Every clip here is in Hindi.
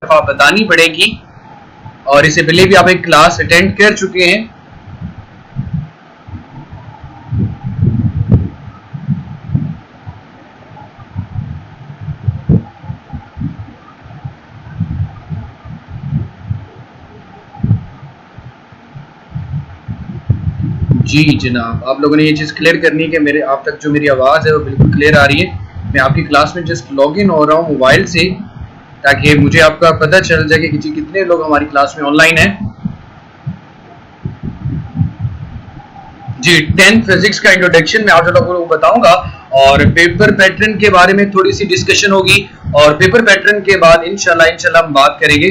दफा बतानी पड़ेगी, और इससे पहले भी आप एक क्लास अटेंड कर चुके हैं। जी जनाब, आप लोगों ने ये चीज़ क्लियर करनी है कि मेरे आप तक जो मेरी आवाज़ है वो बिल्कुल क्लियर आ रही है। मैं आपकी क्लास में जस्ट लॉग इन हो रहा हूँ मोबाइल से, ताकि मुझे आपका पता चल जाए कि कितने लोग हमारी क्लास में ऑनलाइन हैं। जी 10th फिजिक्स का इंट्रोडक्शन मैं आप लोगों को बताऊंगा, और पेपर पैटर्न के बारे में थोड़ी सी डिस्कशन होगी, और पेपर पैटर्न के बाद इंशाल्लाह हम बात करेंगे।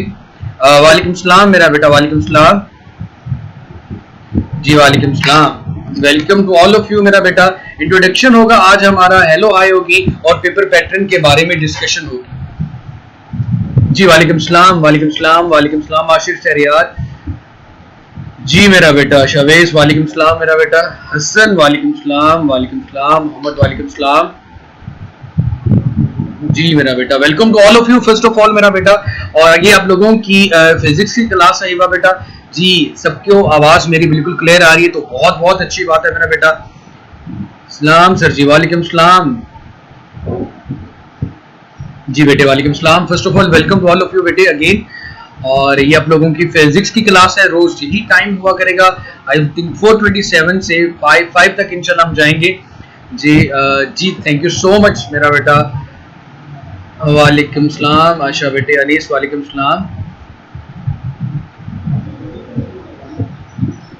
वालेकुम सलाम मेरा बेटा, वालेकुम सलाम जी, वालेकुम सलाम, welcome to all of you मेरा बेटा। इंट्रोडक्शन होगा आज हमारा, हेलो हाय होगी, और पेपर पैटर्न के बारे में डिस्कशन होगी। जी वालेकुम सलाम, वालेकुम सलाम, वालेकुम सलाम आशिर शहरियार जी मेरा बेटा, शवेज वालेकुम सलाम मेरा बेटा, हसन वालेकुम सलाम, वालेकुम सलाम, मोहम्मद वालेकुम सलाम जी मेरा बेटा, welcome to all of you first of all मेरा बेटा। और आगे आप लोगों की फिजिक्स की क्लास आई हुआ बेटा जी, सबको आवाज मेरी बिल्कुल क्लियर आ रही है, तो बहुत बहुत अच्छी बात है मेरा बेटा। सलाम सर जी, वालेकुम सलाम जी बेटे, वालेकुम सलाम। First of all welcome to all of you बेटे अगेन। और ये आप लोगों की फिजिक्स की क्लास है, रोज यही टाइम हुआ करेगा, आई थिंक 4:27 से 5 तक इंशाल्लाह हम जाएंगे जी। जी थैंक यू सो मच मेरा बेटा, वालेकुम सलाम आशा बेटे, अनीस वालेकुम सलाम,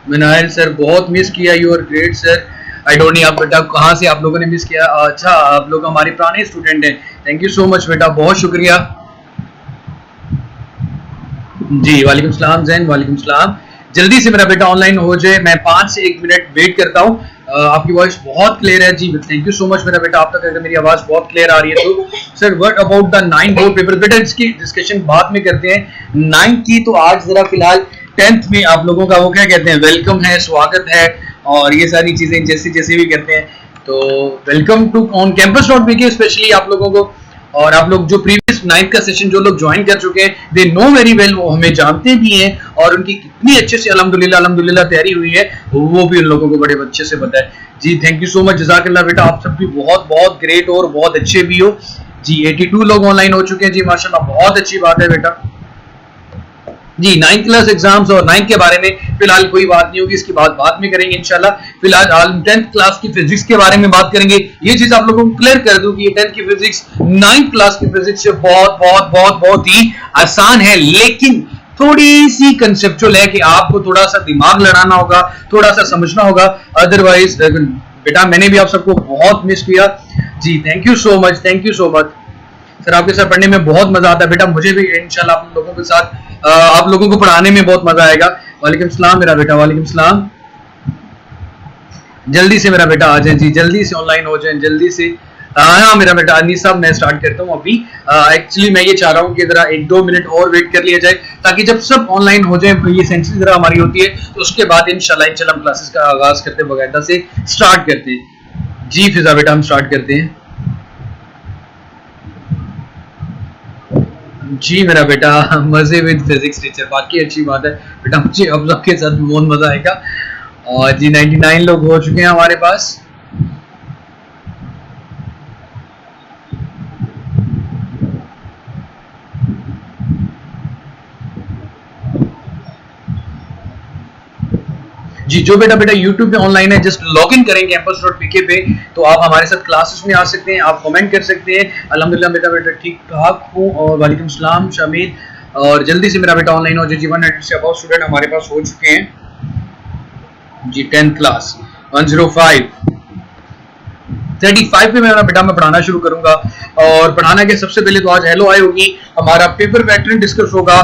मिनाइल सर बहुत मिस किया, you are great sir. I don't know आप बेटा कहाँ से आप लोगों ने मिस किया, अच्छा आप लोग हमारे पुराने स्टूडेंट हैं, थैंक यू सो मच बेटा, बहुत शुक्रिया जी। वालेकुम सलाम जैन, वालेकुम सलाम। जल्दी से मेरा बेटा ऑनलाइन हो जाए, मैं 5 से 1 मिनट वेट करता हूँ। आपकी वॉइस बहुत क्लियर है जी, थैंक यू सो मच मेरा बेटा, आप तक अगर मेरी आवाज बहुत क्लियर आ रही है तो। Sir what about the 9 board paper, बेटा इसकी डिस्कशन बाद में करते हैं 9 की, तो आज जरा फिलहाल 10th में आप लोगों का वो क्या कहते हैं, वेलकम है, स्वागत है, और ये सारी चीजें जैसे भी करते हैं, तो welcome to on campus dot VK specially आप लोगों को। और आप लोग जो प्रीवियस 9th का सेशन जो लोग ज्वाइन कर चुके हैं, दे नो वेरी वेल, वो हमें जानते भी हैं, और उनकी कितनी अच्छे से अल्हम्दुलिल्लाह तैयारी हुई है वो भी उन लोगों को बड़े अच्छे से पता है जी। थैंक यू सो मच, जज़ाकल्लाह बेटा, आप सब भी बहुत बहुत ग्रेट और बहुत अच्छे भी हो जी। 82 लोग ऑनलाइन हो चुके हैं जी, माशाल्लाह बहुत अच्छी बात है बेटा जी। 9th क्लास एग्जाम्स और 9th के बारे में फिलहाल कोई बात नहीं होगी, इसकी बात बाद में करेंगे इंशाल्लाह। फिलहाल 10th क्लास की फिजिक्स के बारे में बात करेंगे। ये चीज आप लोगों को क्लियर कर दूं कि ये 10th की फिजिक्स 9th क्लास की फिजिक्स से बहुत ही आसान है, लेकिन थोड़ी सी कंसेप्चुअल है कि आपको थोड़ा सा दिमाग लड़ाना होगा, थोड़ा सा समझना होगा, अदरवाइज बेटा मैंने भी आप सबको बहुत मिस किया जी। Thank you so much, thank you so much sir, आपके साथ पढ़ने में बहुत मजा आता है बेटा, मुझे भी इंशाल्लाह आप लोगों के साथ आप लोगों को पढ़ाने में बहुत मजा आएगा। वालेकुम सलाम मेरा बेटा, वालेकुम सलाम, जल्दी से मेरा बेटा आ जाए जी, जल्दी से ऑनलाइन हो जाए जल्दी से। हाँ मेरा बेटा अनीस साहब, मैं स्टार्ट करता हूँ अभी। एक्चुअली मैं ये चाह रहा हूँ कि जरा 1-2 मिनट और वेट कर लिया जाए, ताकि जब सब ऑनलाइन हो जाए, ये सेंचुरी जरा हमारी होती है, तो उसके बाद इंशाल्लाह हम क्लासेस का आगाज करते हैं, बकायदा से स्टार्ट करते हैं जी। फिजा बेटा हम स्टार्ट करते हैं जी मेरा बेटा, मजे विद फिजिक्स टीचर, बाकी अच्छी बात है बेटा, मुझे अब सबके साथ बहुत मजा आएगा। और जी 99 लोग हो चुके हैं हमारे पास जी। जो बेटा YouTube पे ऑनलाइन है, जस्ट लॉग इन करेंगे campus.pk पे, तो आप हमारे साथ क्लासेस में आ सकते हैं, आप कमेंट कर सकते हैं। अल्हम्दुलिल्लाह बेटा ठीक ठाक हूँ, और वालेकुम सलाम शामिल, और जल्दी से मेरा बेटा ऑनलाइन हो जाए जी। 100 से अबव स्टूडेंट हमारे पास हो चुके हैं जी। 10th क्लास 105 35 पे मेरा बेटा मैं पढ़ाना शुरू करूंगा, और पढ़ाना के सबसे पहले तो आज हेलो आई होगी, हमारा पेपर पैटर्न डिस्कस होगा,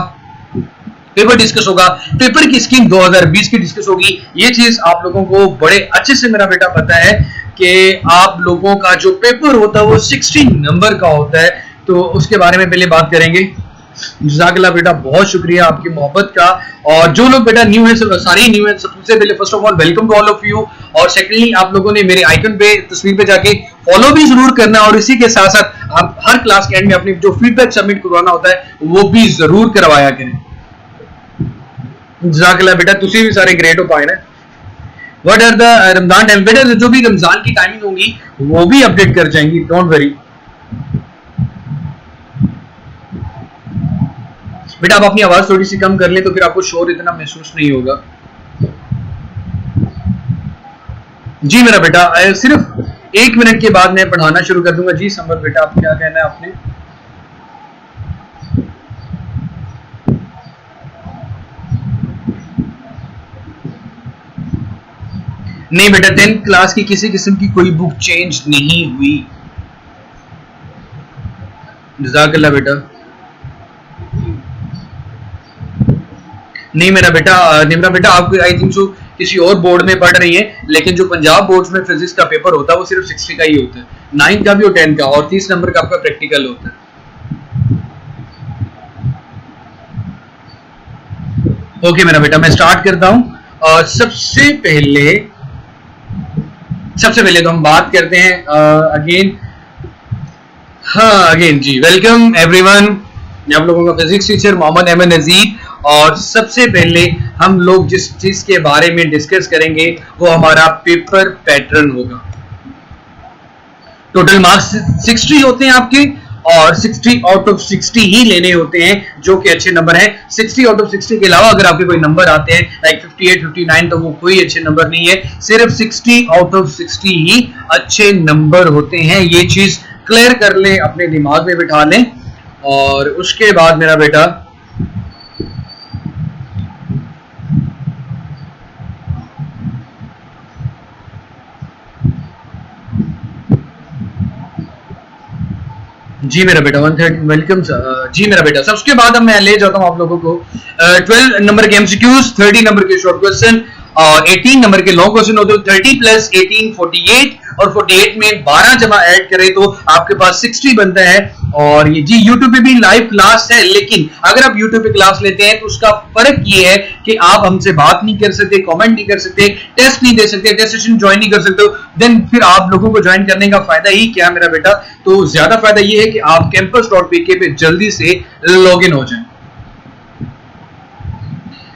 पेपर डिस्कस होगा, पेपर की स्कीम 2020 की डिस्कस होगी। ये चीज आप लोगों को बड़े अच्छे से मेरा बेटा पता है कि आप लोगों का जो पेपर होता है वो 16 नंबर का होता है, तो उसके बारे में पहले बात करेंगे। जज़ाकल्लाह बेटा, बहुत शुक्रिया आपकी मोहब्बत का। और जो लोग बेटा न्यू है, सारे न्यू है, सबसे पहले first of all welcome to all of you. और सेकंडली आप लोगों ने मेरे आइकन पे तस्वीर पे जाके फॉलो भी जरूर करना और इसी के साथ साथ आप हर क्लास के एंड में अपनी जो फीडबैक सबमिट करवाना होता है वो भी जरूर करवाया करें। जज़ाकल्लाह बेटा, तुसी भी सारे ग्रेट हो पाए ना। What are the Ramzan time? बेटा जो भी रमजान की टाइमिंग होंगी वो भी अपडेट कर जाएंगी, डोंट वरी बेटा। आप अपनी आवाज थोड़ी सी कम कर लें तो फिर आपको शोर इतना महसूस नहीं होगा। जी मेरा बेटा, सिर्फ 1 मिनट के बाद मैं पढ़ाना शुरू कर दूंगा। जी समर बेटा, आप क्या कहना है आपने? नहीं बेटा, 10th क्लास की किसी किस्म की कोई बुक चेंज नहीं हुई। जज़ाकल्लाह बेटा। नहीं मेरा बेटा, निम्रा बेटा, आप आई थिंक सो किसी और बोर्ड में पढ़ रही हैं, लेकिन जो पंजाब बोर्ड्स में फिजिक्स का पेपर होता है वो सिर्फ 60 का ही होता है, 9 का भी और 10 का, और 30 नंबर का आपका प्रैक्टिकल होता है। ओके मेरा बेटा, मैं स्टार्ट करता हूं। सबसे पहले तो हम बात करते हैं अगेन जी, वेलकम एवरीवन। मैं आप लोगों का फिजिक्स टीचर मोहम्मद अहमद नजीर, और सबसे पहले हम लोग जिस चीज के बारे में डिस्कस करेंगे वो हमारा पेपर पैटर्न होगा। टोटल मार्क्स 60 होते हैं आपके, और 60 आउट ऑफ 60 ही लेने होते हैं, जो कि अच्छे नंबर हैं। 60 आउट ऑफ 60 के अलावा अगर आपके कोई नंबर आते हैं लाइक 58, 59, तो वो कोई अच्छे नंबर नहीं है। सिर्फ 60 आउट ऑफ 60 ही अच्छे नंबर होते हैं। ये चीज क्लियर कर लें, अपने दिमाग में बिठा लें। और उसके बाद मेरा बेटा, जी मेरा बेटा 130, वेलकम जी मेरा बेटा। सब उसके बाद अब मैं ले जाता हूं आप लोगों को 12 नंबर के एमसीक्यूज, 30 नंबर के शॉर्ट क्वेश्चन और 18 नंबर के लॉन्ग क्वेश्चन होते हैं। 30 प्लस 18 48, और 48 में 12 जमा ऐड करें तो आपके पास 60 बनता है। और ये जी यूट्यूब पे भी लाइव क्लास है, लेकिन अगर आप यूट्यूब पे क्लास लेते हैं तो उसका फर्क ये है कि आप हमसे बात नहीं कर सकते, कमेंट नहीं कर सकते, टेस्ट नहीं दे सकते, टेस्ट सेशन ज्वाइन नहीं कर सकते। देन फिर आप लोगों को ज्वाइन करने का फायदा ही क्या मेरा बेटा? तो ज्यादा फायदा ये है कि आप campus.pk पे जल्दी से लॉग इन हो जाएं।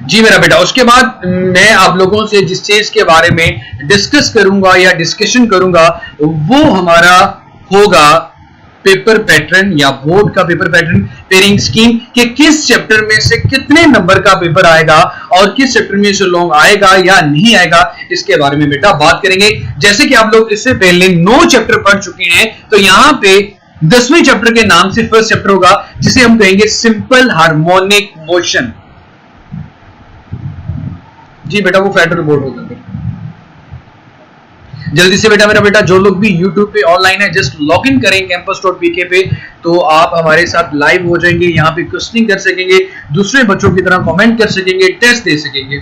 जी मेरा बेटा, उसके बाद मैं आप लोगों से जिस चीज के बारे में डिस्कस करूंगा या डिस्कशन करूंगा वो हमारा होगा पेपर पैटर्न या बोर्ड का पेपर पैटर्न, पेयरिंग स्कीम, कि किस चैप्टर में से कितने नंबर का पेपर आएगा और किस चैप्टर में से लॉन्ग आएगा या नहीं आएगा, इसके बारे में बेटा बात करेंगे। जैसे कि आप लोग इससे पहले 9 चैप्टर पढ़ चुके हैं, तो यहाँ पे 10वें चैप्टर के नाम से फर्स्ट चैप्टर होगा जिसे हम कहेंगे सिंपल हार्मोनिक मोशन। जी बेटा, वो फेडरल बोर्ड होगा। जल्दी से बेटा, मेरा बेटा, जो लोग भी YouTube पे ऑनलाइन है जस्ट लॉग इन करें campus.pk पे, तो आप हमारे साथ लाइव हो जाएंगे। यहाँ पे क्वेश्चनिंग कर सकेंगे, दूसरे बच्चों की तरह कमेंट कर सकेंगे, टेस्ट दे सकेंगे।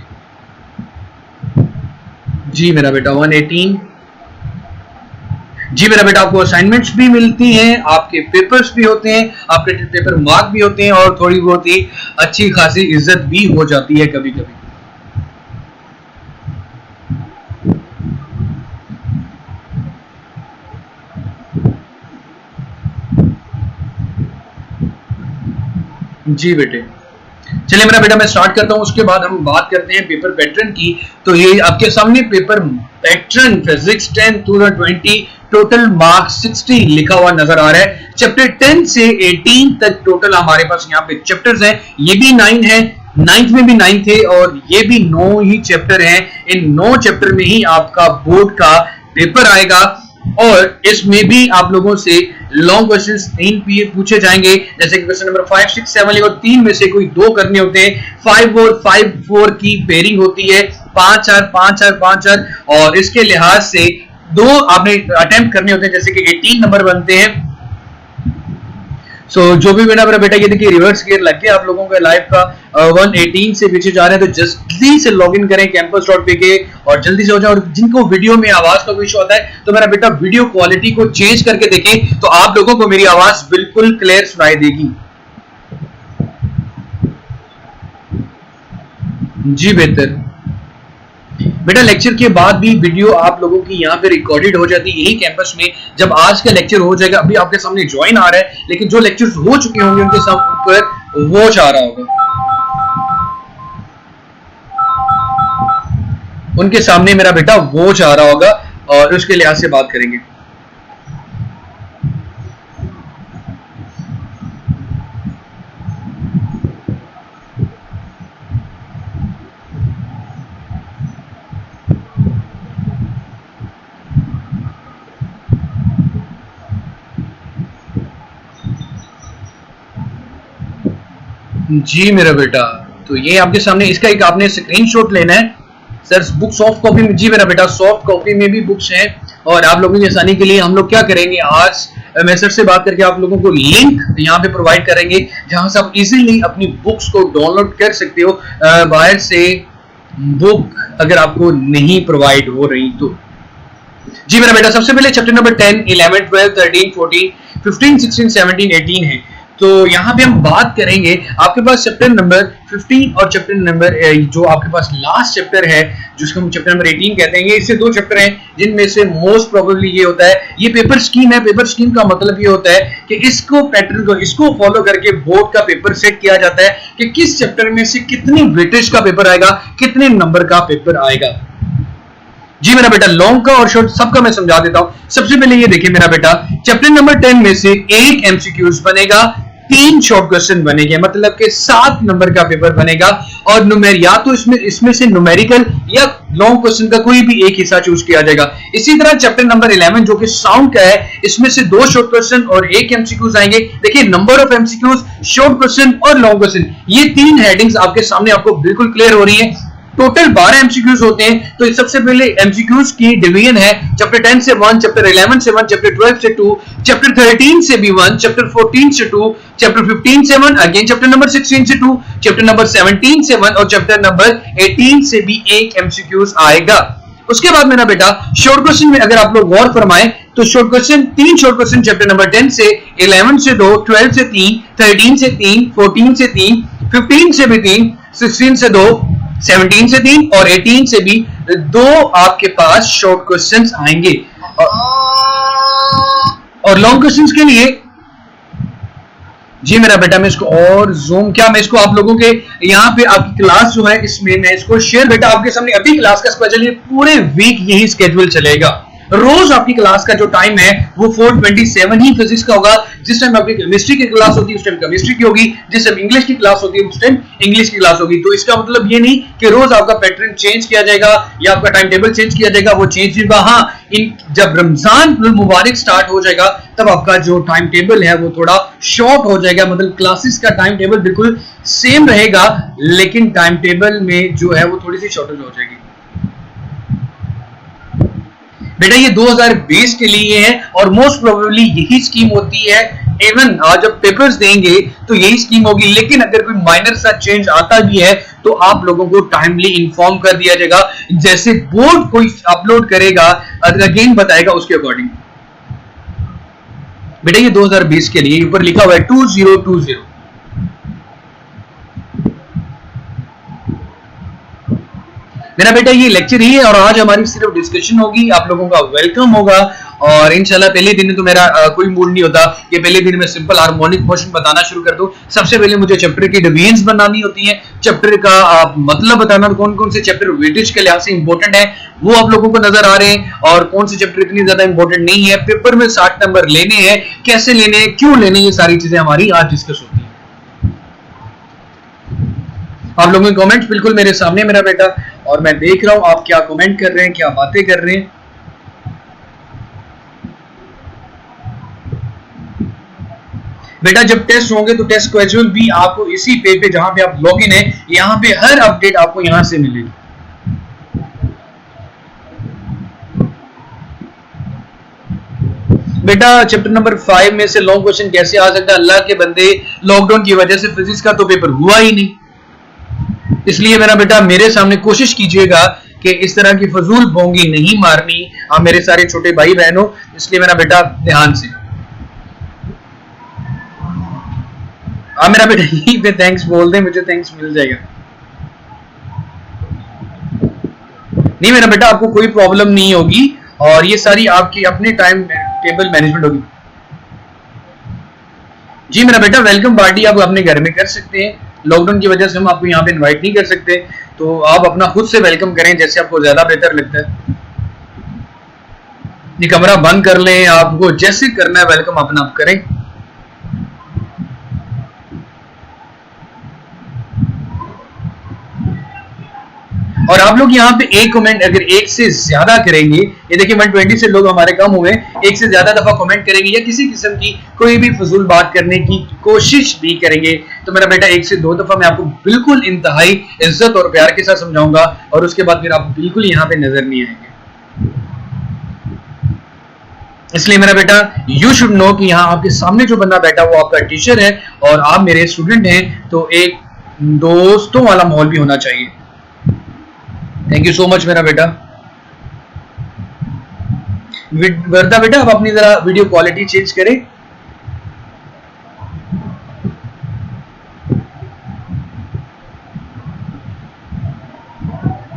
जी मेरा बेटा 118। जी मेरा बेटा, आपको असाइनमेंट्स भी मिलती हैं, आपके पेपर्स भी होते हैं, आपके पेपर मार्क भी होते हैं, और थोड़ी बहुत ही अच्छी खासी इज्जत भी हो जाती है कभी कभी। जी बेटे, चलिए मेरा बेटा मैं स्टार्ट करता हूं। उसके बाद हम बात करते हैं पेपर पैटर्न की। तो ये आपके सामने paper pattern physics 10 2020, total marks 60 लिखा हुआ नजर आ रहा है। चैप्टर 10 से 18 तक टोटल हमारे पास यहाँ पे चैप्टर्स हैं। ये भी 9 है, 9th में भी 9 थे, और ये भी 9 ही चैप्टर हैं। इन 9 चैप्टर में ही आपका बोर्ड का पेपर आएगा, और इसमें भी आप लोगों से लॉन्ग क्वेश्चंस 3 पूछे जाएंगे। जैसे कि क्वेश्चन नंबर 5, 6, 7 और 3 में से कोई 2 करने होते हैं। 5 और 5 4 की पेयरिंग होती है, 5 4 5 4 5 4, और इसके लिहाज से 2 आपने अटेम्प्ट करने होते हैं, जैसे कि 18 नंबर बनते हैं। जो भी मेरा बेटा, ये देखिए रिवर्स गियर लग गया आप लोगों का लाइव का। 118 से पीछे जा रहे हैं, तो जल्दी से लॉगिन करें campus.pk और जल्दी से हो जाए। और जिनको वीडियो में आवाज का इशू आता है, तो मेरा बेटा वीडियो क्वालिटी को चेंज करके देखें, तो आप लोगों को मेरी आवाज बिल्कुल क्लियर सुनाई देगी। जी बेहतर। बेटा लेक्चर के बाद भी वीडियो आप लोगों की यहाँ पे रिकॉर्डेड हो जाती है यही कैंपस में। जब आज का लेक्चर हो जाएगा, अभी आपके सामने ज्वाइन आ रहा है, लेकिन जो लेक्चर्स हो चुके होंगे उनके साथ ऊपर वॉच आ रहा होगा, उनके सामने मेरा बेटा वॉच आ रहा होगा और उसके लिहाज से बात करेंगे। जी मेरा बेटा, तो ये आपके सामने इसका एक आपने स्क्रीनशॉट लेना है सर। बुक सॉफ्ट कॉपी में, जी मेरा बेटा सॉफ्ट कॉपी में भी बुक्स हैं और आप लोगों की आसानी के लिए हम लोग क्या करेंगे, आज मैं सर से बात करके आप लोगों को लिंक यहाँ पे प्रोवाइड करेंगे जहां से आप इजीली अपनी बुक्स को डाउनलोड कर सकते हो। बाहर से बुक अगर आपको नहीं प्रोवाइड हो रही तो। जी मेरा बेटा, सबसे पहले चैप्टर नंबर 10, 11, 12, 13, 14, 15, 16, 17, 18 है। तो यहाँ पे हम बात करेंगे, आपके पास चैप्टर नंबर 15 और चैप्टर नंबर जो आपके पास लास्ट चैप्टर है जिसको हम चैप्टर नंबर 18 कहते हैं, इससे दो चैप्टर हैं जिनमें से मोस्ट प्रोबेबली ये होता है, ये पेपर स्कीम है। पेपर स्कीम का मतलब ये होता है कि इसको पैटर्न को इसको फॉलो करके बोर्ड का पेपर सेट किया जाता है कि किस चैप्टर में से कितनी वेटेज का पेपर आएगा, कितने नंबर का पेपर आएगा। जी मेरा बेटा, लॉन्ग का और शॉर्ट सबका मैं समझा देता हूं। सबसे पहले ये देखिए मेरा बेटा, चैप्टर नंबर 10 में से 8 एमसीक्यूज बनेगा, 3 शॉर्ट क्वेश्चन बनेंगे, मतलब कि 7 नंबर का पेपर बनेगा। और न्यूमेर या तो इसमें से न्यूमेरिकल या लॉन्ग क्वेश्चन का कोई भी एक हिस्सा चूज किया जाएगा। इसी तरह चैप्टर नंबर 11 जो कि साउंड का है, इसमें से 2 शॉर्ट क्वेश्चन और 1 एमसीक्यूज आएंगे। देखिए number of MCQs, short question और लॉन्ग क्वेश्चन, ये 3 हेडिंग्स आपके सामने आपको बिल्कुल क्लियर हो रही है। टोटल 12 एमसीक्यूज होते हैं। तो सबसे पहले एमसीक्यूज की डिवीजन है, चैप्टर 10 से 1, चैप्टर 11 से 1, चैप्टर 12 से 2, चैप्टर 13 से भी 1, चैप्टर 14 से 2, चैप्टर 15 से 1, अगेन चैप्टर नंबर 16 से 2, चैप्टर नंबर 17 से 1 और चैप्टर नंबर 18 से भी 1 एमसीक्यूज आएगा। उसके बाद मेरा बेटा शॉर्ट क्वेश्चन में अगर आप लोग गौर फरमाएं तो short question 3 short question chapter number 10 से, 11 से 2, 12 से 3, 13 से 3, 14 से 3, 15 से भी 3, 16 से 2, 17 से 3 और 18 से भी 2 आपके पास शॉर्ट क्वेश्चंस आएंगे। और लॉन्ग क्वेश्चंस के लिए, जी मेरा बेटा मैं इसको और जूम, क्या मैं इसको आप लोगों के यहाँ पे आपकी क्लास जो है इसमें मैं इसको शेयर, बेटा आपके सामने अभी क्लास का स्केड्यूल, पूरे वीक यही स्केड्यूल चलेगा। रोज आपकी क्लास का जो टाइम है वो 4:27 ही फिजिक्स का होगा। जिस टाइम आपकी केमिस्ट्री की क्लास होती है उस टाइम केमिस्ट्री की होगी, जिस टाइम इंग्लिश की क्लास होती है उस टाइम इंग्लिश की क्लास होगी। तो इसका मतलब ये नहीं कि रोज आपका पैटर्न चेंज किया जाएगा या आपका टाइम टेबल चेंज किया जाएगा, वो चेंज होगा। हाँ, जब रमजान मुबारक स्टार्ट हो जाएगा तब आपका जो टाइम टेबल है वो थोड़ा शॉर्ट हो जाएगा, मतलब क्लासेस का टाइम टेबल बिल्कुल सेम रहेगा लेकिन टाइम टेबल में जो है वो थोड़ी सी शॉर्टेज हो जाएगी। बेटा ये 2020 के लिए है और मोस्ट प्रोबेबली यही स्कीम होती है। इवन आज जब पेपर्स देंगे तो यही स्कीम होगी, लेकिन अगर कोई माइनर सा चेंज आता भी है तो आप लोगों को टाइमली इन्फॉर्म कर दिया जाएगा। जैसे बोर्ड कोई अपलोड करेगा अगेन बताएगा उसके अकॉर्डिंग। बेटा ये 2020 के लिए ऊपर लिखा हुआ है 2020। मेरा बेटा ये लेक्चर ही है और आज हमारी सिर्फ डिस्कशन होगी, आप लोगों का वेलकम होगा। और इंशाल्लाह पहले दिन तो मेरा कोई मूड नहीं होता कि पहले दिन मैं सिंपल हार्मोनिक मोशन बताना शुरू कर दूं। सबसे पहले मुझे चैप्टर की डिवीजन्स बनानी होती हैं, चैप्टर का मतलब बताना, कौन कौन से चैप्टर वेटेज के लिहाज से इंपॉर्टेंट है वो आप लोगों को नजर आ रहे हैं और कौन से चैप्टर इतनी ज्यादा इंपॉर्टेंट नहीं है, पेपर में 60 नंबर लेने हैं, कैसे लेने हैं, क्यों लेने, ये सारी चीजें हमारी आज डिस्कस होती है। आप लोगों के कमेंट्स बिल्कुल मेरे सामने मेरा बेटा, और मैं देख रहा हूं आप क्या कमेंट कर रहे हैं, क्या बातें कर रहे हैं। बेटा जब टेस्ट होंगे तो टेस्ट स्केड्यूल भी आपको इसी पेज पे जहां पे आप लॉगिन है, यहां पे हर अपडेट आपको यहां से मिलेगी। बेटा चैप्टर नंबर 5 में से लॉन्ग क्वेश्चन कैसे आ सकता है? अल्लाह के बंदे, लॉकडाउन की वजह से फिजिक्स का तो पेपर हुआ ही नहीं, इसलिए मेरा बेटा मेरे सामने कोशिश कीजिएगा कि इस तरह की फजूल बोंगी नहीं मारनी, आप मेरे सारे छोटे भाई बहनों, इसलिए मेरा बेटा ध्यान से। आप मेरा बेटा यहीं पे थैंक्स बोल दे, मुझे थैंक्स मिल जाएगा। नहीं मेरा बेटा, आपको कोई प्रॉब्लम नहीं होगी और ये सारी आपकी अपने टाइम टेबल मैनेजमेंट होगी। जी मेरा बेटा, वेलकम पार्टी आप अपने घर में कर सकते हैं। लॉकडाउन की वजह से हम आपको यहाँ पे इनवाइट नहीं कर सकते, तो आप अपना खुद से वेलकम करें जैसे आपको ज्यादा बेहतर लगता है। ये कमरा बंद कर लें, आपको जैसे करना है वेलकम अपना आप करें। और आप लोग यहाँ पे एक कमेंट अगर एक से ज्यादा करेंगे, ये देखिए 120 से लोग हमारे कम हुए, एक से ज्यादा दफा कमेंट करेंगे या किसी किस्म की कोई भी फजूल बात करने की कोशिश भी करेंगे, तो मेरा बेटा 1 से 2 दफा मैं आपको बिल्कुल इंतहाई इज्जत और प्यार के साथ समझाऊंगा और उसके बाद फिर आप बिल्कुल यहाँ पे नजर नहीं आएंगे। इसलिए मेरा बेटा यू शुड नो कि यहाँ आपके सामने जो बंदा बैठा वो आपका टीचर है और आप मेरे स्टूडेंट हैं, तो एक दोस्तों वाला माहौल भी होना चाहिए। थैंक यू सो मच मेरा बेटा। वर्दा बेटा आप अपनी जरा वीडियो क्वालिटी चेंज करें।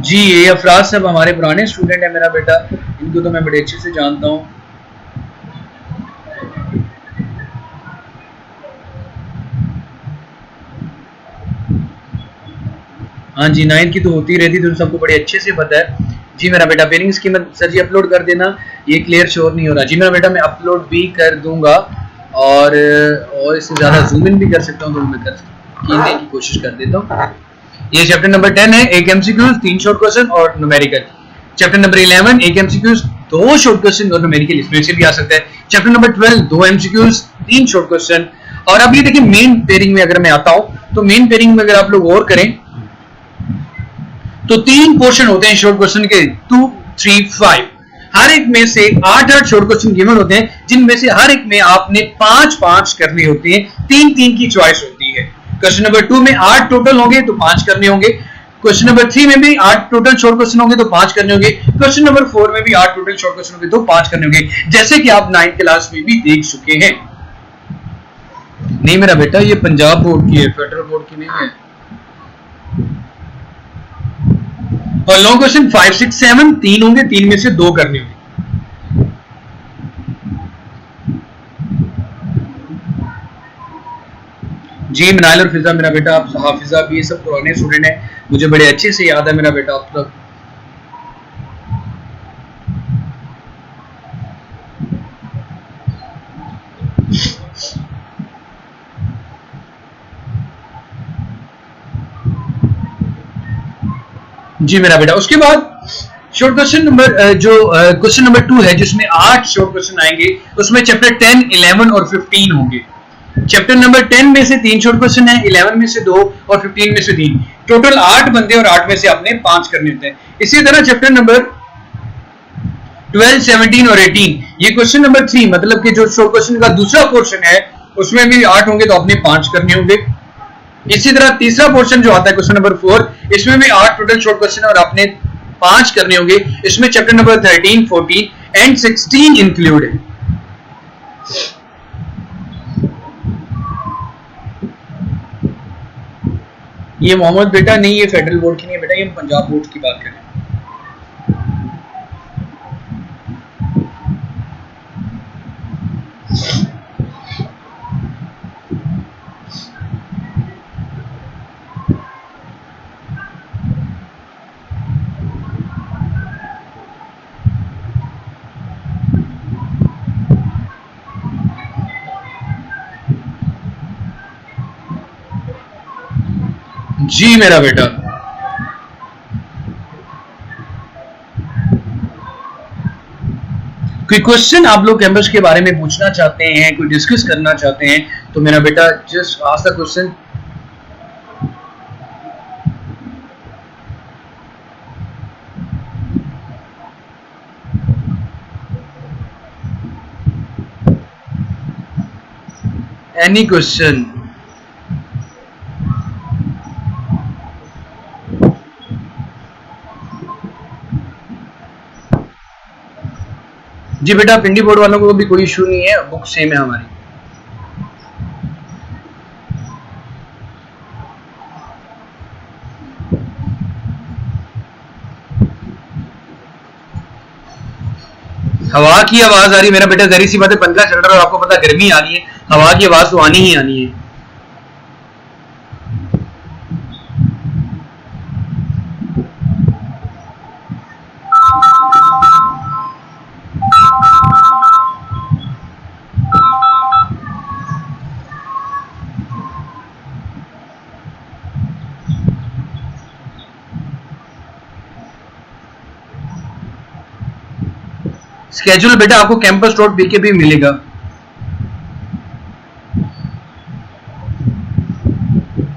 जी ये अफराज साहब हमारे पुराने स्टूडेंट है मेरा बेटा, इनको तो मैं बड़े अच्छे से जानता हूँ। हाँ जी 9th की तो होती रहती, तो सबको बड़े अच्छे से पता है। जी मेरा बेटा पेयरिंग स्कीम सर जी अपलोड कर देना, ये क्लियर शोर नहीं हो रहा। जी मेरा बेटा मैं अपलोड भी कर दूंगा और इससे ज्यादा जूम इन भी कर सकता हूँ, तो मैं करने की कोशिश कर देता हूँ। ये चैप्टर नंबर 10 है, एक एमसीक्यूज 3 शॉर्ट क्वेश्चन और न्यूमेरिकल। चैप्टर नंबर 11 एक एमसीक्यूज 2 शॉर्ट क्वेश्चन और न्यूमेरिकल, इसमें से भी आ सकता है। Chapter number 12 2 MCQs 3 short question. और अब ये देखिए मेन पेयरिंग में अगर मैं आता हूँ, तो मेन पेयरिंग में अगर आप लोग और करें तो 3 पोर्शन होते हैं शॉर्ट क्वेश्चन के, 2 3 5। हर एक में से 8 शॉर्ट क्वेश्चन गिवन होते हैं, जिनमें से हर एक में आपने 5 करने होते हैं, 3 की चॉइस होती है। क्वेश्चन नंबर 2 में 8 टोटल होंगे तो 5 करने होंगे। क्वेश्चन नंबर 3 में भी 8 टोटल शॉर्ट क्वेश्चन होंगे तो 5 करने होंगे। क्वेश्चन नंबर 4 में भी 8 टोटल शॉर्ट क्वेश्चन होंगे तो 5 करने होंगे, जैसे कि आप 9th क्लास में भी देख चुके हैं। नहीं मेरा बेटा ये पंजाब बोर्ड की है, फेडरल बोर्ड की नहीं है। और लॉन्ग क्वेश्चन 5 6 7 3 होंगे, 3 में से 2 करने होंगे। जी मिनाइल और फिजा मेरा बेटा, आप हाफिजा भी, ये सब पुराने स्टूडेंट हैं, मुझे बड़े अच्छे से याद है मेरा बेटा आप तक। जी मेरा बेटा उसके बाद शॉर्ट क्वेश्चन नंबर जो क्वेश्चन नंबर 2 है जिसमें 8 शॉर्ट क्वेश्चन आएंगे, उसमें चैप्टर 10 11 और 15 होंगे। चैप्टर नंबर 10 में से 3 शॉर्ट क्वेश्चन है, 11 में से 2 और 15 में से 3, टोटल 8 बनते हैं और 8 में से आपने 5 करने होते हैं। इसी तरह चैप्टर नंबर 12 17 और 18, ये क्वेश्चन नंबर 3 मतलब कि जो शॉर्ट क्वेश्चन का दूसरा पोर्शन है उसमें भी 8 होंगे तो आपने 5 करने होंगे। इसी तरह तीसरा पोर्शन जो आता है क्वेश्चन नंबर 4, इसमें भी 8 टोटल शॉर्ट क्वेश्चन है और आपने 5 करने होंगे। इसमें चैप्टर नंबर 13 14 एंड 16 इंक्लूड है। ये मोहम्मद बेटा नहीं, ये फेडरल बोर्ड की नहीं है बेटा, ये पंजाब बोर्ड की बात करें। जी मेरा बेटा कोई क्वेश्चन आप लोग कैंपस के बारे में पूछना चाहते हैं, कोई डिस्कस करना चाहते हैं, तो मेरा बेटा just ask the question. Any question. जी बेटा पिंडी बोर्ड वालों को भी कोई इशू नहीं है, बुक सेम है हमारी। हवा की आवाज आ रही है मेरा बेटा, जहरी सी बात है, पंखा चल रहा है और आपको पता गर्मी आ रही है, हवा की आवाज तो आनी ही आनी है। स्केड्यूल बेटा आपको campus.bk भी मिलेगा।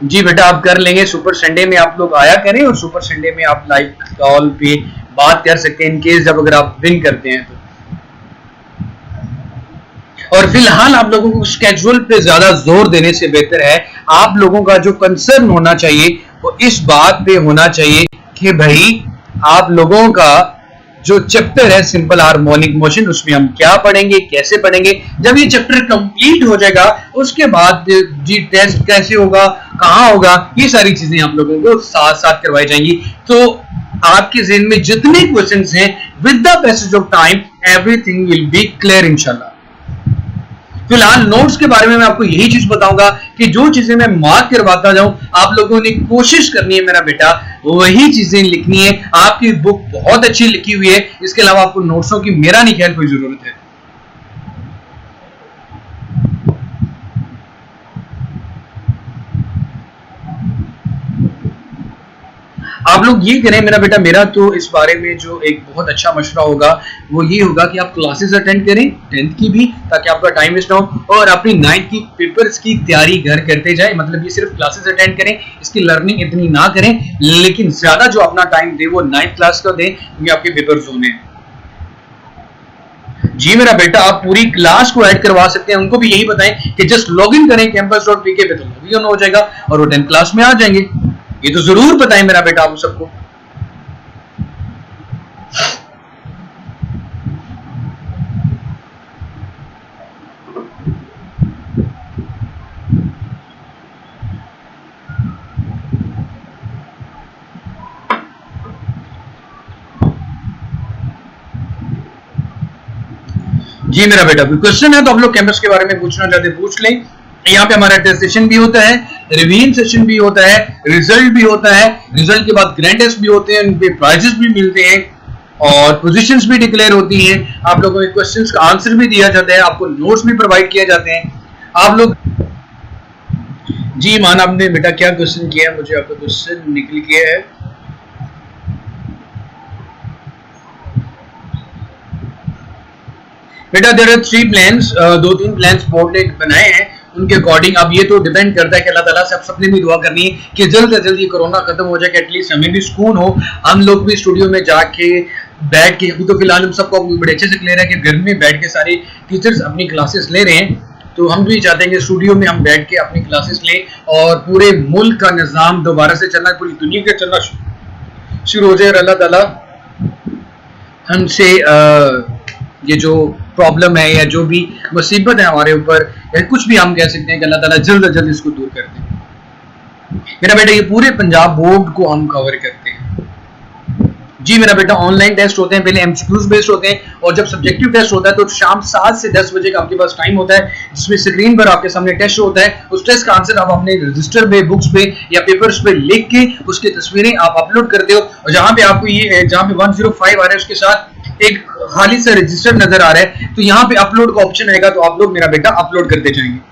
जी बेटा आप कर लेंगे, सुपर संडे में आप लोग आया करें और सुपर संडे में आप लाइव कॉल पे बात कर सकते हैं इनकेस जब अगर आप विन करते हैं तो। और फिलहाल आप लोगों को स्केड्यूल पे ज्यादा जोर देने से बेहतर है आप लोगों का जो कंसर्न होना चाहिए वो इस बात पे होना चाहिए कि भाई आप लोगों का जो चैप्टर है सिंपल हार्मोनिक मोशन, उसमें हम क्या पढ़ेंगे, कैसे पढ़ेंगे। जब ये चैप्टर कंप्लीट हो जाएगा उसके बाद जी टेस्ट कैसे होगा, कहाँ होगा, ये सारी चीजें आप लोगों को साथ साथ करवाई जाएंगी। तो आपके ज़हन में जितने क्वेश्चंस हैं with the passage of time everything will be clear इंशाल्लाह। फिलहाल नोट्स के बारे में मैं आपको यही चीज बताऊंगा कि जो चीजें मैं मार्क करवाता जाऊं आप लोगों ने कोशिश करनी है मेरा बेटा वही चीजें लिखनी है। आपकी बुक बहुत अच्छी लिखी हुई है, इसके अलावा आपको नोट्सों की मेरा नहीं ख्याल कोई जरूरत है। आप लोग ये करें मेरा बेटा, मेरा तो इस बारे में जो एक बहुत अच्छा मशवरा होगा वो ये होगा कि आप क्लासेस अटेंड करें 10th की भी, ताकि आपका टाइम वेस्ट ना हो, और अपनी 9th की पेपर्स की तैयारी घर करते जाए। मतलब ये सिर्फ क्लासेस अटेंड करें, इसकी लर्निंग इतनी ना करें, लेकिन ज्यादा जो अपना टाइम दे वो 9th क्लास का दें क्योंकि आपके पेपर होने हैं। जी मेरा बेटा आप पूरी क्लास को ऐड करवा सकते हैं, उनको भी यही बताएं कि जस्ट लॉग इन करें campus.bk पे तो लॉग इन हो जाएगा और वो 10th क्लास में आ जाएंगे। ये तो जरूर बताएं मेरा बेटा आप सबको। जी मेरा बेटा कोई क्वेश्चन है तो आप लोग कैंपस के बारे में पूछना चाहते पूछ लें। यहाँ पे हमारा टेस्ट सेशन भी होता है, रिवीजन सेशन भी होता है, रिजल्ट भी होता है, रिजल्ट के बाद ग्रैंड टेस्ट भी होते हैं, उन पे प्राइजेस भी मिलते हैं और पोजीशंस भी डिक्लेयर होती हैं। आप लोगों के क्वेश्चंस का आंसर भी दिया जाता है, आपको नोट्स भी प्रोवाइड किए जाते हैं। आप लोग जी मान आपने बेटा क्या क्वेश्चन किया है, मुझे आपका क्वेश्चन निकल गया है। बेटा there are 3 plans, 2-3 plans board ने बनाए हैं, उनके अकॉर्डिंग अब ये तो डिपेंड करता है कि अल्लाह ताला से आप सबने भी दुआ करनी है कि जल्द से जल्द ये कोरोना खत्म हो जाए, कि एटलीस्ट हमें भी सुकून हो, हम लोग भी स्टूडियो में जाके बैठ के, अभी तो फिलहाल हम सबको बड़े अच्छे से क्लियर है कि घर में बैठ के सारे टीचर्स अपनी क्लासेस ले रहे हैं, तो हम भी चाहते हैं कि स्टूडियो में हम बैठ के अपनी क्लासेस लें और पूरे मुल्क का निज़ाम दोबारा से चलना, पूरी दुनिया का चलना शुरू हो जाए। और अल्लाह ताला हमसे ये जो प्रॉब्लम है या जो भी मुसीबत है हमारे ऊपर या कुछ भी हम कह सकते हैं कि अल्लाह ताला जल्द से जल्द इसको दूर कर दे। मेरा बेटा ये पूरे पंजाब बोर्ड को हम कवर करते हैं। जी मेरा बेटा ऑनलाइन टेस्ट होते हैं, पहले एमसीक्यूज बेस्ड होते हैं और जब सब्जेक्टिव टेस्ट होता है तो शाम 7 से 10 बजे का आपके पास टाइम होता है, जिसमें स्क्रीन पर आपके सामने टेस्ट होता है। उस टेस्ट का आंसर आप अपने रजिस्टर पे, बुक्स पे या पेपर्स पे लिख के उसकी तस्वीरें आप अपलोड करते हो और जहां पे आपको ये जहां पे 105 आ रहा है उसके साथ एक खाली सा रजिस्टर नजर आ रहा है, तो यहाँ पे अपलोड का ऑप्शन आएगा, तो आप लोग मेरा बेटा अपलोड करते जाएंगे।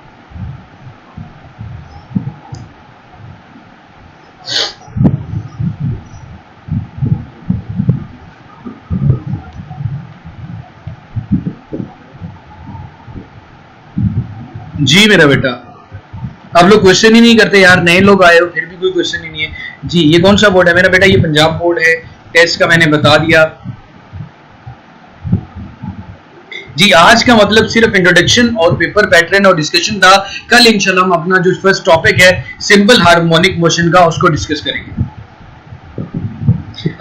जी मेरा बेटा आप लोग क्वेश्चन ही नहीं करते यार, नए लोग आए हो फिर भी कोई क्वेश्चन ही नहीं है। जी ये कौन सा बोर्ड है मेरा बेटा? ये पंजाब बोर्ड है, टेस्ट का मैंने बता दिया। जी आज का मतलब सिर्फ इंट्रोडक्शन और पेपर पैटर्न और डिस्कशन था। कल इंशाल्लाह हम अपना जो फर्स्ट टॉपिक है सिंपल हार्मोनिक मोशन का उसको डिस्कस करेंगे।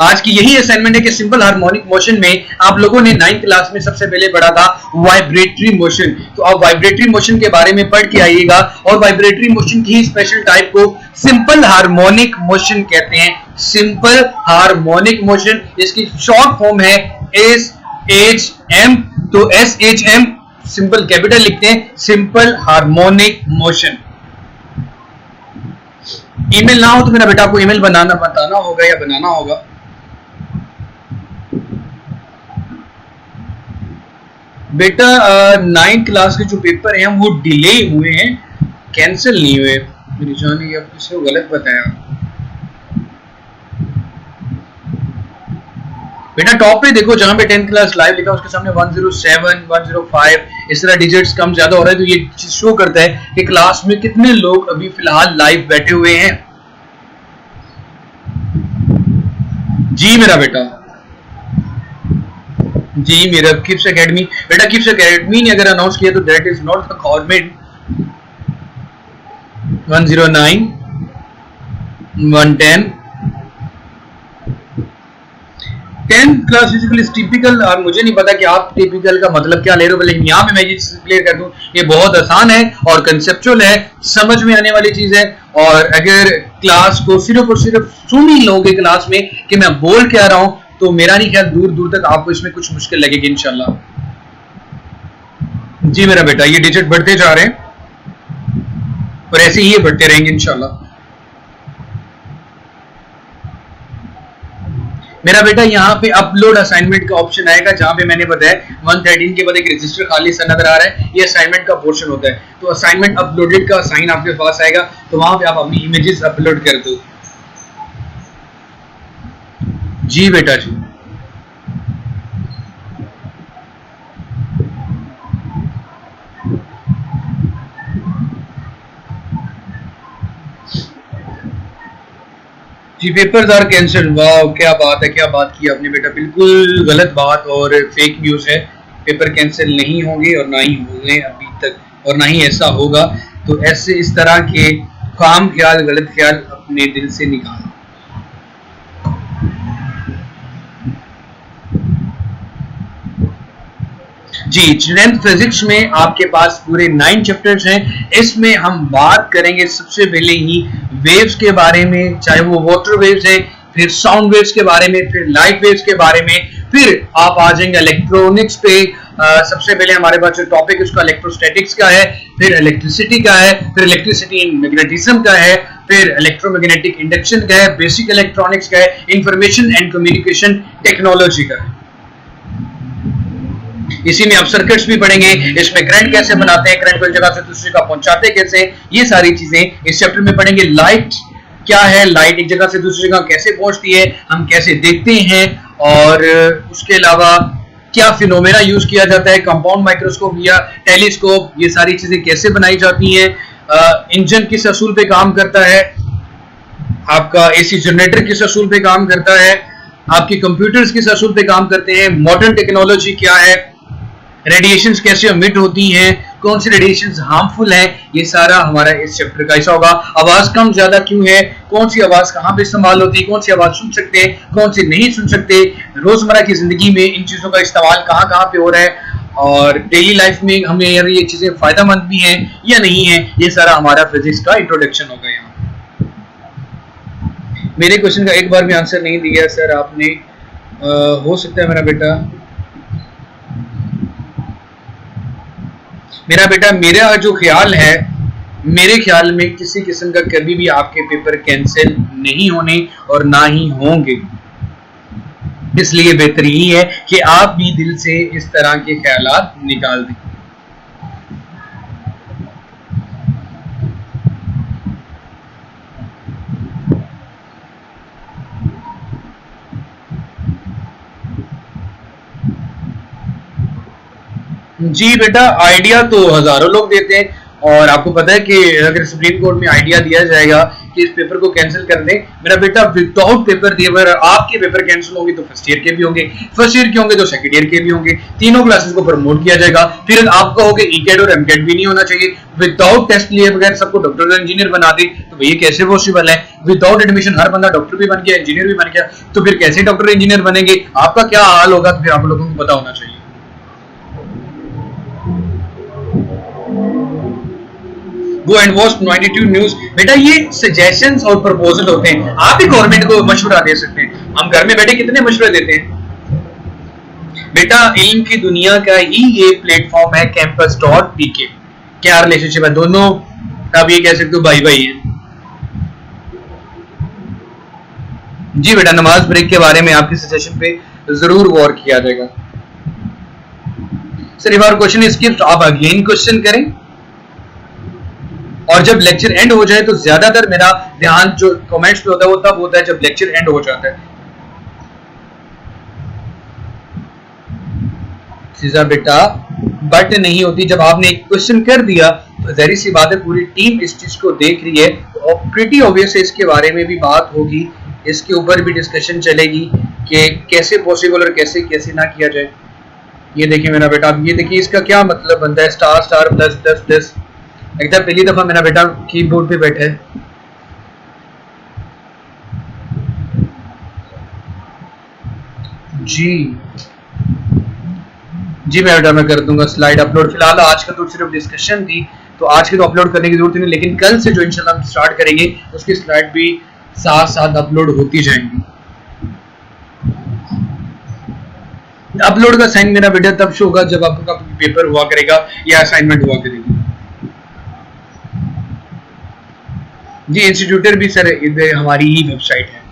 आज की यही असाइनमेंट है कि सिंपल हार्मोनिक मोशन में आप लोगों ने 9th क्लास में सबसे पहले पढ़ा था वाइब्रेटरी मोशन, तो आप वाइब्रेटरी मोशन के बारे में पढ़ के आइएगा और वाइब्रेटरी मोशन की स्पेशल टाइप को सिंपल हार्मोनिक मोशन कहते हैं। सिंपल हार्मोनिक मोशन, इसकी शॉर्ट फॉर्म है SHM, तो SHM सिंपल कैपिटल लिखते हैं, सिंपल हार्मोनिक मोशन। ईमेल ना हो तो मेरा बेटा आपको ईमेल बताना होगा या बनाना होगा। बेटा 9th क्लास के जो पेपर हैं वो डिले हुए हैं, कैंसिल नहीं हुए। मेरी जान ये आप किसी को गलत बताया। बेटा टॉप पे देखो जहां पे 10th क्लास लाइव लिखा उसके सामने 107, 105 इस तरह डिजिट्स कम ज्यादा हो रहा है, तो ये चीज शो करता है कि क्लास में कितने लोग अभी फिलहाल लाइव बैठे हुए हैं। जी मेरा बेटा, जी मेरा किप्स एकेडमी। बेटा किप्स एकेडमी ने अगर अनाउंस किया तो that is not the government. 109, 110 10th class physical is typical. मुझे नहीं पता कि आप टिपिकल का मतलब क्या ले रहे हो, लेकिन यहाँ पे मैं ये क्लियर कर दूं, ये बहुत आसान है और कंसेप्चुअल है, समझ में आने वाली चीज है। और अगर क्लास को सिर्फ और सिर्फ सुन ही लोगे क्लास में कि मैं बोल क्या रहा हूं, तो मेरा नहीं ख्याल दूर दूर तक आपको इसमें कुछ मुश्किल लगेगी इंशाल्लाह। जी मेरा बेटा, ये डिजिट बढ़ते जा रहे हैं और ऐसे ही बढ़ते रहेंगे इंशाल्लाह। मेरा बेटा यहाँ पे अपलोड असाइनमेंट का ऑप्शन आएगा, जहां पे मैंने बताया 113 के बाद एक रजिस्टर खाली सा नजर आ रहा है, ये असाइनमेंट का पोर्शन होता है। तो असाइनमेंट अपलोडेड का साइन आपके पास आएगा, तो वहां पे आप अपनी इमेजेस अपलोड कर दो। जी बेटा जी, जी पेपर्स आर कैंसिल। वाह क्या बात है, क्या बात की आपने बेटा, बिल्कुल गलत बात और फेक न्यूज है। पेपर कैंसिल नहीं होंगे और ना ही हुए अभी तक, और ना ही ऐसा होगा। तो ऐसे इस तरह के काम ख्याल, गलत ख्याल अपने दिल से निकालो। जी 10th फिजिक्स में आपके पास पूरे 9 चैप्टर्स हैं। इसमें हम बात करेंगे सबसे पहले ही वेव्स के बारे में, चाहे वो वाटर वेव्स है, फिर साउंड वेव्स के बारे में, फिर लाइट वेव्स के बारे में, फिर आप आ जाएंगे इलेक्ट्रॉनिक्स पे। सबसे पहले हमारे पास जो टॉपिक उसका इलेक्ट्रोस्टैटिक्स का है, फिर इलेक्ट्रिसिटी का है, फिर इलेक्ट्रिसिटी इन मैग्नेटिज्म का है, फिर इलेक्ट्रोमैग्नेटिक इंडक्शन का है, बेसिक इलेक्ट्रॉनिक्स का है, इंफॉर्मेशन एंड कम्युनिकेशन टेक्नोलॉजी का है। इसी में आप सर्किट्स भी पढ़ेंगे, इसमें करंट कैसे बनाते हैं, करंट को एक जगह से दूसरी जगह पहुंचाते कैसे, ये सारी चीजें इस चैप्टर में पढ़ेंगे। लाइट क्या है, लाइट एक जगह से दूसरी जगह कैसे पहुंचती है, हम कैसे देखते हैं, और उसके अलावा क्या फिनोमेना यूज किया जाता है, कंपाउंड माइक्रोस्कोप या टेलीस्कोप, ये सारी चीजें कैसे बनाई जाती हैं, इंजन किस असूल पे काम करता है, आपका एसी जनरेटर किस असूल पे काम करता है, आपके कंप्यूटर्स किस असूल पे काम करते हैं, मॉडर्न टेक्नोलॉजी क्या है, रेडिएशंस कैसे एमिट होती हैं, कौन सी रेडिएशंस हार्मफुल हैं, ये सारा हमारा इस चैप्टर का हिस्सा होगा। आवाज कम ज्यादा क्यों है, कौन सी आवाज कहाँ पे इस्तेमाल होती है, कौन सी आवाज सुन सकते हैं, कौन सी नहीं सुन सकते, रोजमर्रा की जिंदगी में इन चीजों का इस्तेमाल कहाँ कहाँ पे हो रहा है, और डेली लाइफ में हमें यार ये चीजें फायदेमंद भी हैं या नहीं है, ये सारा हमारा फिजिक्स का इंट्रोडक्शन होगा। यहाँ मेरे क्वेश्चन का एक बार भी आंसर नहीं दिया सर आपने, हो सकता है मेरा बेटा मेरा जो ख्याल है, मेरे ख्याल में किसी किस्म का कभी भी आपके पेपर कैंसिल नहीं होने और ना ही होंगे। इसलिए बेहतर यही है कि आप भी दिल से इस तरह के ख्यालात निकाल दें। जी बेटा, आइडिया तो हजारों लोग देते हैं, और आपको पता है कि अगर सुप्रीम कोर्ट में आइडिया दिया जाएगा कि इस पेपर को कैंसिल कर दें, मेरा बेटा विदाउट पेपर दिए अगर आपके पेपर कैंसिल होंगे तो फर्स्ट ईयर के भी होंगे, फर्स्ट ईयर के होंगे तो सेकंड ईयर के भी होंगे, तीनों क्लासेस को प्रमोट किया जाएगा। फिर आप कहोगे ईकेट और एमकेट भी नहीं होना चाहिए, विदाउट टेस्ट लिए बगैर सबको डॉक्टर और इंजीनियर बना दे, तो ये कैसे पॉसिबल है? विदाउट एडमिशन हर बंदा डॉक्टर भी बन गया, इंजीनियर भी बन गया, तो फिर कैसे डॉक्टर इंजीनियर बनेंगे? आपका क्या हाल होगा, तो फिर आप लोगों को पता होना चाहिए। Go and watch 92 news. बेटा ये सजेशंस और प्रपोजल होते हैं, आप ही गवर्नमेंट को मशवरा दे सकते हैं। हम घर में बैठे कितने मशवरे देते हैं। बेटा इल्म की दुनिया का ही ये प्लेटफॉर्म है campus.pk। क्या रिलेशनशिप है दोनों? आप ये कह सकते हो भाई भाई है। जी बेटा नमाज ब्रेक के बारे में आपके सजेशन पे जरूर गौर किया जाएगा। सर एक बार क्वेश्चन स्किप, आप अगेन क्वेश्चन करें, और जब लेक्चर एंड हो जाए तो ज्यादातर मेरा ध्यान जो कमेंट्स पे होता है वो तब होता है जब लेक्चर एंड हो जाता है। सीधा बेटा बट नहीं होती, जब आपने एक क्वेश्चन कर दिया तो जाहिर सी बात है पूरी टीम इस चीज को देख रही है और प्रीटी ऑब्वियस है इसके बारे में भी बात होगी, इसके ऊपर भी डिस्कशन चलेगी कि कैसे पॉसिबल और कैसे कैसे ना किया जाए। ये देखिए मेरा बेटा, अब ये देखिए इसका क्या मतलब बनता है, star star plus plus plus. एकदम पहली दफा मेरा बेटा कीबोर्ड पे बैठा है। जी बेटा मैं कर दूंगा स्लाइड अपलोड। फिलहाल आज का तो सिर्फ डिस्कशन थी, तो आज के तो अपलोड करने की जरूरत नहीं, लेकिन कल से जो इंशाल्लाह हम स्टार्ट करेंगे उसकी स्लाइड भी साथ साथ अपलोड होती जाएंगी। अपलोड का साइन मेरा बेटा तब शो होगा जब आपका पेपर हुआ करेगा या असाइनमेंट हुआ करेगी। जी इंस्टीट्यूटर भी सर इधर हमारी ही वेबसाइट है।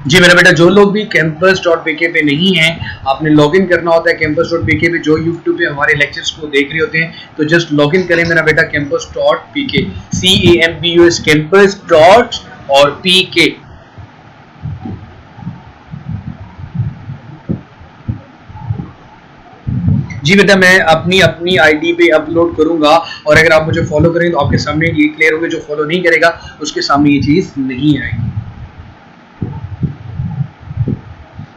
जी मेरा बेटा जो लोग भी campus.pk पे नहीं हैं, आपने लॉगिन करना होता है campus.pk पे। जो YouTube पे हमारे लेक्चर्स को देख रहे होते हैं तो जस्ट लॉगिन करें मेरा बेटा campus.pk, CAMPUS campus.pk। जी बेटा मैं अपनी आईडी पे अपलोड करूंगा, और अगर आप मुझे फॉलो करें तो आपके सामने ये क्लियर होगा, जो फॉलो नहीं करेगा उसके सामने ये चीज नहीं आएगी।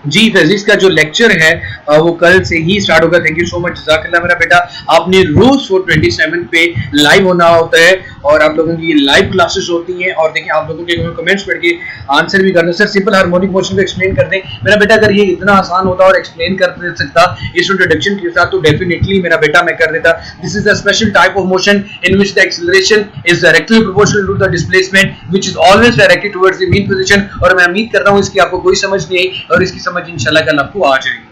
जी फिजिक्स का जो लेक्चर है वो कल से ही स्टार्ट होगा। थैंक यू सो मच, जज़ाकल्लाह मेरा बेटा। आपने रोज 427 पे लाइव होना होता है और आप लोगों की ये लाइव क्लासेस होती हैं। और देखिए आप लोगों के कमेंट्स पढ़ के आंसर भी करना। सर सिंपल हार्मोनिक मोशन को एक्सप्लेन कर दें मेरा बेटा। अगर ये इतना आसान होता और एक्सप्लेन कर सकता इस इंट्रोडक्शन के साथ तो डेफिनेटली मेरा बेटा मैं कर देता। This is a special type of motion in which the acceleration is directly proportional to the displacement which is always directed towards the mean position. और मैं उम्मीद करता हूं इसकी आपको कोई समझ नहीं आई और इसकी समझ इंशाल्लाह कल आपको आ जाएगी।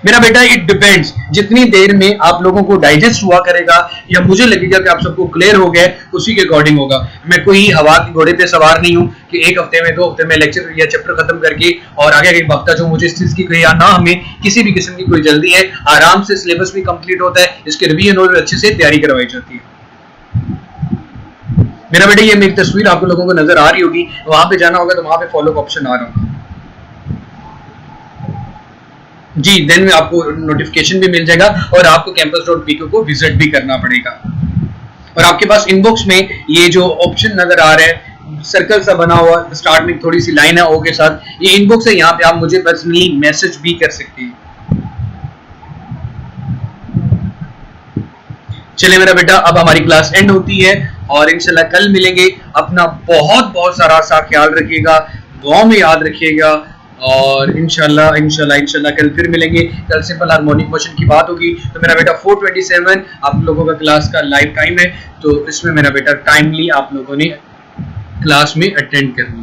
मेरा बेटा इट डिपेंड्स, जितनी देर में आप लोगों को डाइजेस्ट हुआ करेगा या मुझे लगेगा कि आप सबको क्लियर हो गया उसी के अकॉर्डिंग होगा। मैं कोई हवा के घोड़े पे सवार नहीं हूं कि एक हफ्ते में 2 हफ्ते में लेक्चर या चैप्टर खत्म करके और आगे एक वक्त जो मुझे इस चीज की कोई ना, हमें किसी भी किस्म की कोई जल्दी है। आराम से सिलेबस भी कंप्लीट होता है, इसके रिवीजन और अच्छे से तैयारी करवाई जाती है। मेरा बेटा ये मेरी तस्वीर आप लोगों को नजर आ रही होगी, वहां पे जाना होगा तो वहां पे फॉलो का ऑप्शन आ रहा होगा। जी देन में आपको नोटिफिकेशन भी मिल जाएगा और आपको campus.pk को विजिट भी करना पड़ेगा। और आपके पास इनबॉक्स में ये जो ऑप्शन नजर आ रहा है सर्कल सा बना हुआ, स्टार्ट में थोड़ी सी लाइन है ओ के साथ, ये इनबॉक्स है। यहाँ पे आप मुझे पर्सनली मैसेज भी कर सकते हैं। चलिए मेरा बेटा अब हमारी क्लास एंड होती है और इंशाल्लाह कल मिलेंगे। अपना बहुत बहुत सारा सा ख्याल रखिएगा, दुआ में याद रखिएगा और इंशाल्लाह कल फिर मिलेंगे। कल सिंपल हार्मोनिक मोशन की बात होगी। तो मेरा बेटा 427 आप लोगों का क्लास का लाइव टाइम है, तो इसमें मेरा बेटा टाइमली आप लोगों ने क्लास में अटेंड करना।